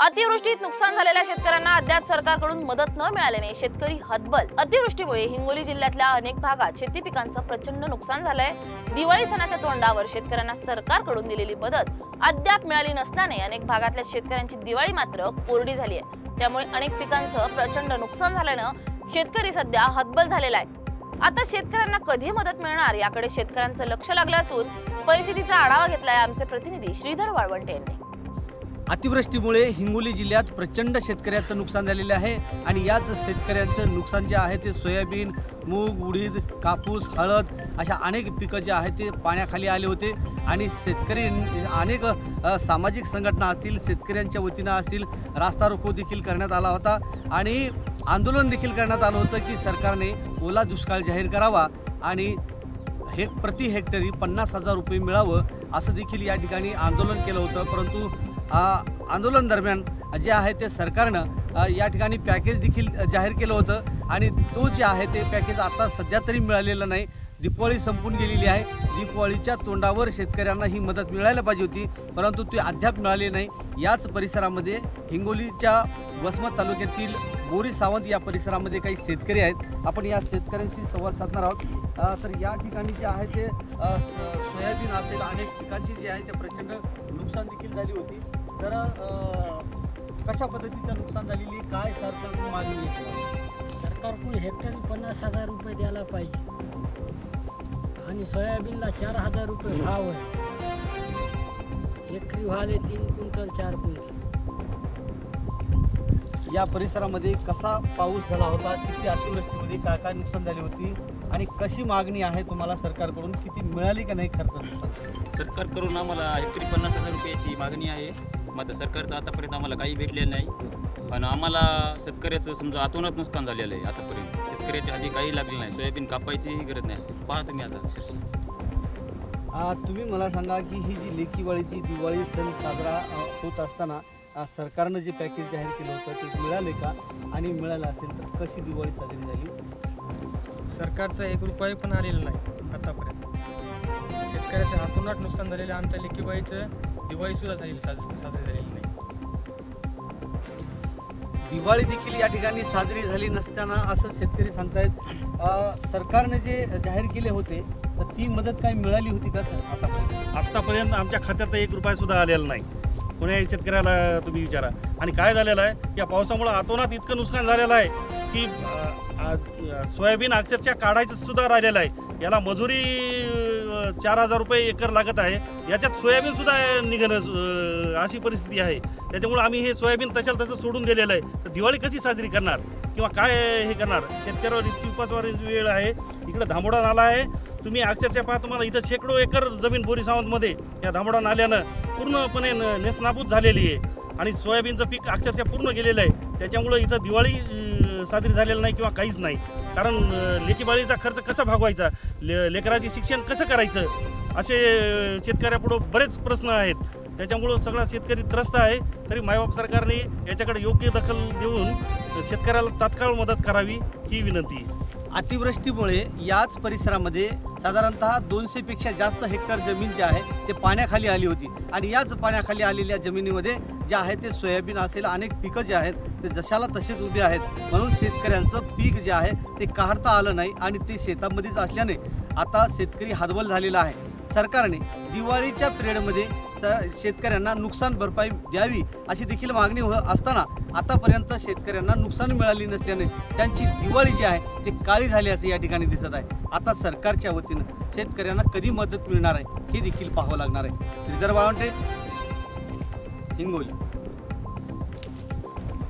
अतिवृष्टीत नुकसान झालेल्या शेतकऱ्यांना अद्याप सरकारकडून मदत न मिळाल्याने शेतकरी हतबल। अतिवृष्टीमुळे हिंगोली जिल्ह्यातल्या अनेक भागात शेती पिकांचं प्रचंड नुकसान झालंय। दिवाळी सणाच्या तोंडावर शेतकऱ्यांना सरकारकडून दिलेली मदत अद्याप मिळाली नसल्याने अनेक भागातल्या शेतकऱ्यांची दिवाळी मात्र कोरडी झाली आहे। त्यामुळे अनेक पिकांचं प्रचंड नुकसान झाल्यानं शेतकरी सध्या हतबल झालेला आहे। आता शेतकऱ्यांना कधी मदत मिळणार याकडे शेतकऱ्यांचं लक्ष लागलं असून परिस्थितीचा आढावा घेतलाय आमचे प्रतिनिधी श्रीधर वाळवंटे यांनी। अतिवृष्टीमुळे हिंगोली जिल्ह्यात प्रचंड शेतकऱ्यांचं नुकसान झालेलं आहे आणि याच शेतकऱ्यांचं नुकसान जे आहे ते सोयाबीन, मूग, उडीद, कापूस, हळद अशा अनेक पिकं जे आहेत ते पाण्याखाली आले होते आणि शेतकरी अनेक सामाजिक संघटना असतील, शेतकऱ्यांच्या वतीनं असतील रास्ता रोको देखील करण्यात आला होता आणि आंदोलन देखील करण्यात आलं होतं की सरकारने ओला दुष्काळ जाहीर करावा आणि प्रति हेक्टरी 50,000 रुपये मिळावं असं देखील या ठिकाणी आंदोलन केलं होतं। परंतु आंदोलन दरम्यान जे आहे ते सरकारनं या ठिकाणी पॅकेज देखील जाहीर केलं होतं आणि तो जे आहे ते पॅकेज आता सध्या तरी मिळालेलं नाही। दिवाळी संपून गेलेली आहे। दिवाळीच्या तोंडावर शेतकऱ्यांना ही मदत मिळायला पाहिजे होती, परंतु ती अद्याप मिळाली नाही। याच परिसरामध्ये हिंगोलीच्या वसमत तालुक्यातील बोरी सावंत या परिसरामध्ये काही शेतकरी आहेत। आपण या शेतकऱ्यांशी संवाद साधणार आहोत। तर या ठिकाणी जे आहे ते सोयाबीन असेल अनेक पिकांची जी आहे ते प्रचंड नुकसान देखील झाली होती। तर कशा पद्धतीचं नुकसान झालेली, काय सरकारकडून मागणी आहे? सरकारकडून हेक्टरी 50,000 रुपये द्यायला पाहिजे आणि सोयाबीनला 4,000 रुपये भाव आहे। एकरी व्हाले 3 क्विंटल 4 क्विंटल। या परिसरामध्ये कसा पाऊस झाला होता, किती अतिवृष्टीमध्ये काय काय नुकसान झाली होती आणि कशी मागणी आहे तुम्हाला सरकारकडून, किती मिळाली का नाही खर्च नुकसान? सरकारकडून आम्हाला हेक्टरी 50,000 रुपयाची मागणी आहे। मात्र सरकारचं आतापर्यंत आम्हाला काही भेटलेलं नाही। पण आम्हाला शेतकऱ्याचं समजा अतोनात नुकसान झालेलं आहे। आतापर्यंत शेतकऱ्याच्या आधी काही लागलं नाही, सोयाबीन कापायची गरज नाही। पहा तुम्ही आता तुम्ही मला सांगा की ही जी लेकीवाळीची दिवाळी सण साजरा होत असताना सरकारनं जे पॅकेज जाहीर केलं होतं ते मिळाले का, आणि मिळालं असेल तर कशी दिवाळी साजरी झाली? सरकारचं 1 रुपया पण आलेलं नाही आतापर्यंत। शेतकऱ्याचं हातोनाट नुकसान झालेलं, आमच्या लेकीबाईचं दिवाळी सुद्धा साजरी झालेली नाही। दिवाळी देखील या ठिकाणी साजरी झाली नसताना असं शेतकरी सांगतायत। सरकारने जे जाहीर केले होते तर ती मदत काय मिळाली होती का सर? आत्तापर्यंत आमच्या खात्यात 1 रुपया सुद्धा आलेला नाही। कोण्याही शेतकऱ्याला तुम्ही विचारा। आणि काय झालेलं आहे, या पावसामुळे अतोनात इतकं नुकसान झालेलं आहे की सोयाबीन अक्षरशः काढायचं सुद्धा राहिलेलं आहे। याला मजुरी 4,000 रुपये एकर लागत आहे, याच्यात सोयाबीन सुद्धा निघणं अशी परिस्थिती आहे। त्याच्यामुळे आम्ही हे सोयाबीन तसं सोडून दिलेलं आहे। तर दिवाळी कशी साजरी करणार किंवा काय हे करणार? शेतकऱ्यावर इतकी उपासवारीची वेळ आहे। इकडे धामोडा नाला आहे, तुम्ही अक्षरशः पहा, तुम्हाला इथं शेकडो एकर जमीन बोरी सावंतमध्ये या धामोडा नाल्यानं पूर्णपणे नेस्तनाबूत झालेली आहे आणि सोयाबीनचं पीक अक्षरशः पूर्ण गेलेलं आहे। त्याच्यामुळं इथं दिवाळी साजरी झालेलं नाही किंवा काहीच नाही। कारण लेकीबाळीचा खर्च कसा भागवायचा, लेकराचे शिक्षण कसं करायचं, असे शेतकऱ्यापुढं बरेच प्रश्न आहेत। त्याच्यामुळं सगळा शेतकरी त्रस्त आहे। तरी मायबाप सरकारने याच्याकडे योग्य दखल देऊन शेतकऱ्याला तात्काळ मदत करावी ही विनंती आहे। अतिवृष्टीमुळे याच परिसरामध्ये साधारणतः 200 पेक्षा जास्त हेक्टर जमीन जी आहे ते पाण्याखाली आली होती आणि याच पाण्याखाली आलेल्या जमिनीमध्ये जे आहे ते सोयाबीन असेल अनेक पिकं जे आहेत ते जशाला तसेच उभे आहेत। म्हणून शेतकऱ्यांचं पीक जे आहे ते काढता आलं नाही आणि ते शेतामध्येच असल्याने आता शेतकरी हतबल झालेला आहे। सरकारने दिवाळीच्या पिरियडमध्ये शेतकऱ्यांना नुकसान भरपाई द्यावी अशी देखील मागणी असताना आतापर्यंत शेतकऱ्यांना नुकसान मिळाली नसल्याने त्यांची दिवाळी जी आहे ते काळी झाली असे या ठिकाणी दिसत आहे। आता सरकारच्या वतीनं शेतकऱ्यांना कधी मदत मिळणार आहे हे देखील पाहावं लागणार आहे। श्रीधर वाळवंटे, हिंगोली।